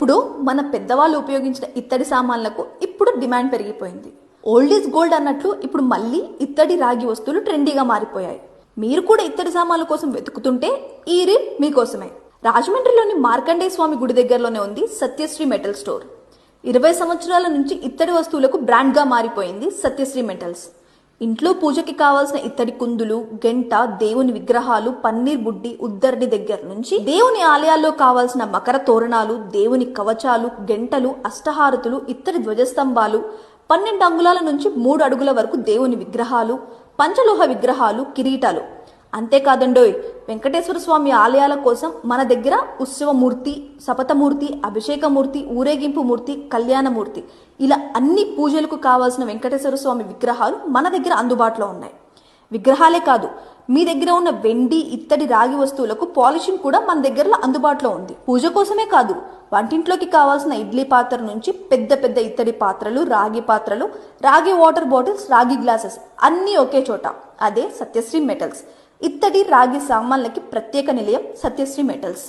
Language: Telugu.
ఒకప్పుడు మన పెద్దవాళ్ళు ఉపయోగించిన ఇత్తడి సామాన్లకు ఇప్పుడు డిమాండ్ పెరిగిపోయింది. ఓల్డ్ ఈజ్ గోల్డ్ అన్నట్లు ఇప్పుడు మళ్ళీ ఇత్తడి రాగి వస్తువులు ట్రెండీగా మారిపోయాయి. మీరు కూడా ఇత్తడి సామాన్ల కోసం వెతుకుతుంటే ఈ రీల్ మీకోసమే. రాజమండ్రిలోని మార్కండేయ స్వామి గుడి దగ్గరలోనే ఉంది సత్యశ్రీ మెటల్ స్టోర్. 20 సంవత్సరాల నుంచి ఇత్తడి వస్తువులకు బ్రాండ్గా మారిపోయింది సత్యశ్రీ మెటల్స్. ఇంట్లో పూజకి కావాల్సిన ఇత్తడి కుందులు, గంట, దేవుని విగ్రహాలు, పన్నీర్ బుడ్డి, ఉద్దరిని దగ్గర నుంచి దేవుని ఆలయాల్లో కావాల్సిన మకర తోరణాలు, దేవుని కవచాలు, గంటలు, అష్టహారతులు, ఇత్తడి ధ్వజస్తంభాలు, 12 అంగుళాల నుంచి 3 అడుగుల వరకు దేవుని విగ్రహాలు, పంచలోహ విగ్రహాలు, కిరీటాలు. అంతేకాదండోయ్, వెంకటేశ్వర స్వామి ఆలయాల కోసం మన దగ్గర ఉత్సవమూర్తి, శపథమూర్తి, అభిషేకమూర్తి, ఊరేగింపు మూర్తి, కళ్యాణమూర్తి, ఇలా అన్ని పూజలకు కావాల్సిన వెంకటేశ్వర స్వామి విగ్రహాలు మన దగ్గర అందుబాటులో ఉన్నాయి. విగ్రహాలే కాదు, మీ దగ్గర ఉన్న వెండి, ఇత్తడి, రాగి వస్తువులకు పాలిషింగ్ కూడా మన దగ్గరలో అందుబాటులో ఉంది. పూజ కోసమే కాదు, వంటింట్లోకి కావాల్సిన ఇడ్లీ పాత్ర నుంచి పెద్ద పెద్ద ఇత్తడి పాత్రలు, రాగి పాత్రలు, రాగి వాటర్ బాటిల్స్, రాగి గ్లాసెస్ అన్నీ ఒకే చోట. అదే సత్యశ్రీ మెటల్స్. ఇత్తడి, రాగి సామాన్లకి ప్రత్యేక నిలయం సత్యశ్రీ మెటల్స్.